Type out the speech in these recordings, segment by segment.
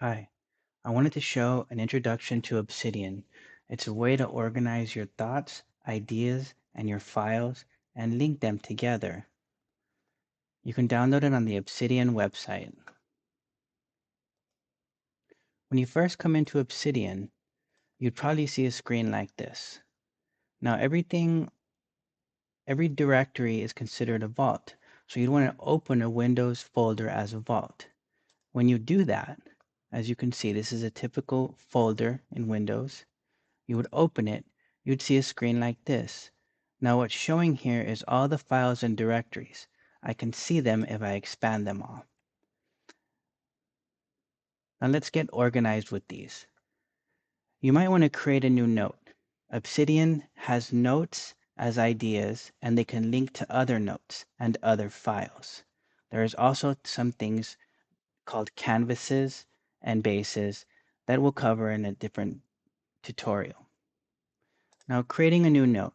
Hi, I wanted to show an introduction to Obsidian. It's a way to organize your thoughts, ideas, and your files and link them together. You can download it on the Obsidian website. When you first come into Obsidian, you'd probably see a screen like this. Now every directory is considered a vault, so you'd want to open a Windows folder as a vault. When you do that, as you can see, this is a typical folder in Windows. You would open it, you'd see a screen like this. Now what's showing here is all the files and directories. I can see them if I expand them all. Now let's get organized with these. You might want to create a new note. Obsidian has notes as ideas, and they can link to other notes and other files. There is also some things called canvases and bases that we'll cover in a different tutorial. Now creating a new note.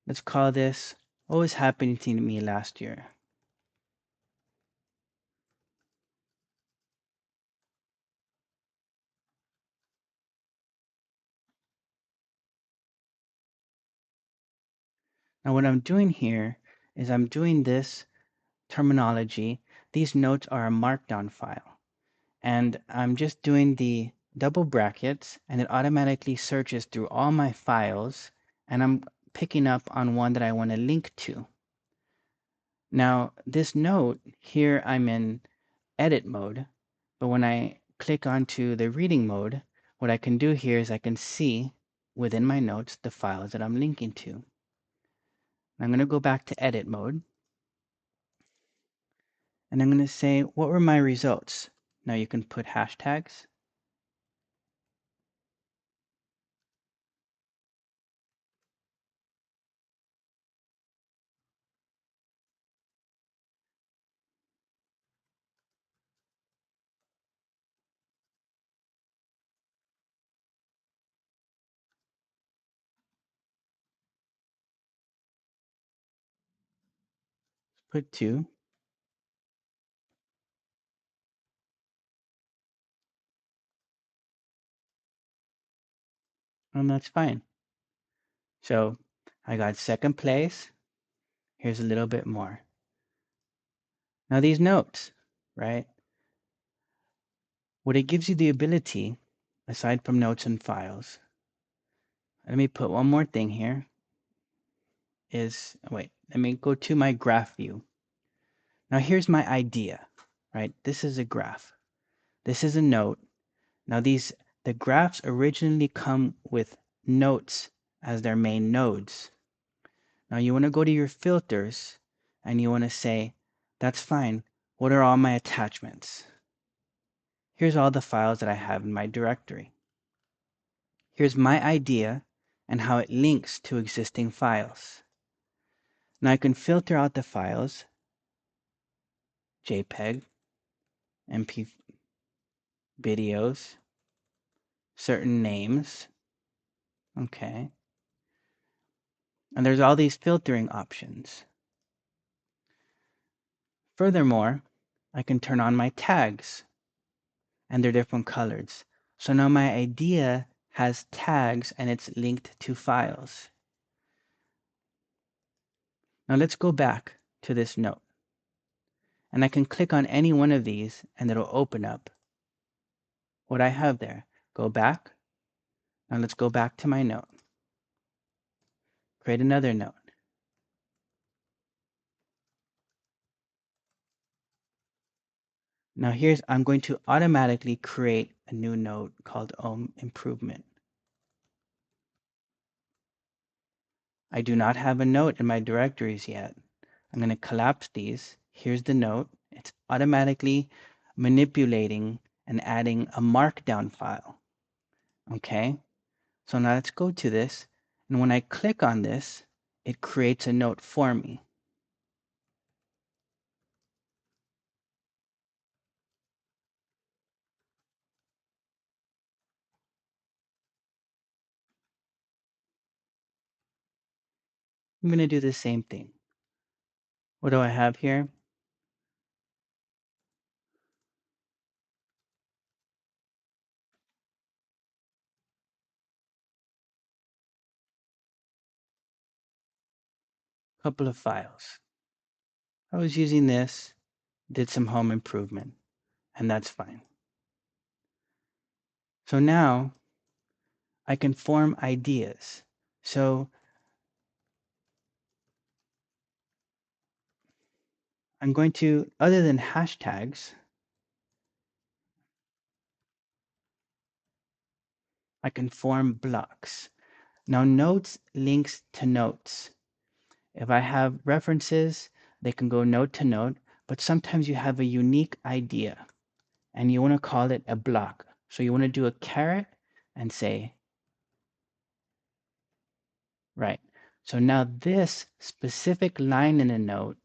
Let's call this what was happening to me last year. Now what I'm doing here is I'm doing this terminology. These notes are a markdown file. And I'm just doing the double brackets and it automatically searches through all my files and I'm picking up on one that I want to link to. Now this note here I'm in edit mode, but when I click onto the reading mode, what I can do here is I can see within my notes the files that I'm linking to. I'm going to go back to edit mode and I'm going to say, what were my results? Now you can put hashtags. Put 2, and that's fine. So I got second place. Here's a little bit more. Now these notes, right? What it gives you the ability, aside from notes and files, let me put one more thing here, is, wait, let me go to my graph view. Now here's my idea, right? This is a graph. This is a note. Now the graphs originally come with notes as their main nodes. Now you want to go to your filters and you want to say, that's fine. What are all my attachments? Here's all the files that I have in my directory. Here's my idea and how it links to existing files. Now I can filter out the files, JPEG, MP videos, certain names, okay. And there's all these filtering options. Furthermore, I can turn on my tags and they're different colors. So now my idea has tags and it's linked to files. Now let's go back to this note. And I can click on any one of these and it'll open up what I have there. Go back. Now let's go back to my note. Create another note. Now I'm going to automatically create a new note called improvement. I do not have a note in my directories yet. I'm going to collapse these. Here's the note. It's automatically manipulating and adding a markdown file. Okay, so now let's go to this. And when I click on this, it creates a note for me. I'm going to do the same thing. What do I have here? couple of files. I was using this, did some home improvement, and that's fine. So now I can form ideas. So I'm going to, other than hashtags, I can form blocks. Now notes links to notes. If I have references, they can go node to node, but sometimes you have a unique idea and you want to call it a block. So you want to do a caret and say, right. So now this specific line in a note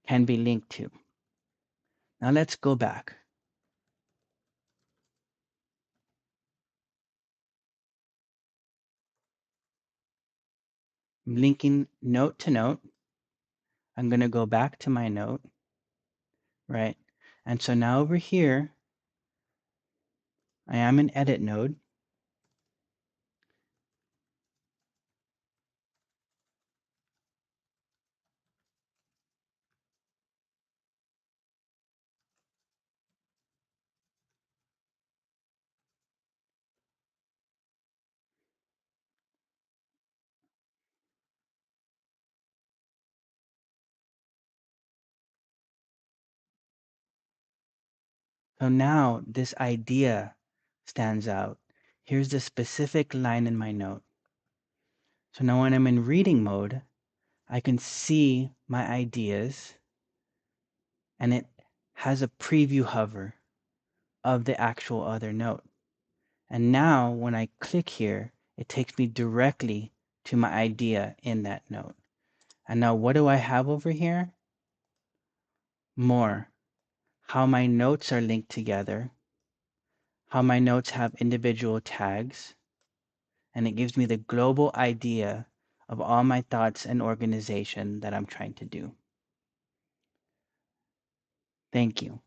can be linked to. Now let's go back. I'm linking note to note. I'm going to go back to my note, right? And so now over here, I am in edit node. So now this idea stands out. Here's the specific line in my note. So now when I'm in reading mode, I can see my ideas and it has a preview hover of the actual other note. And now when I click here, it takes me directly to my idea in that note. And now what do I have over here? More. How my notes are linked together, how my notes have individual tags, and it gives me the global idea of all my thoughts and organization that I'm trying to do. Thank you.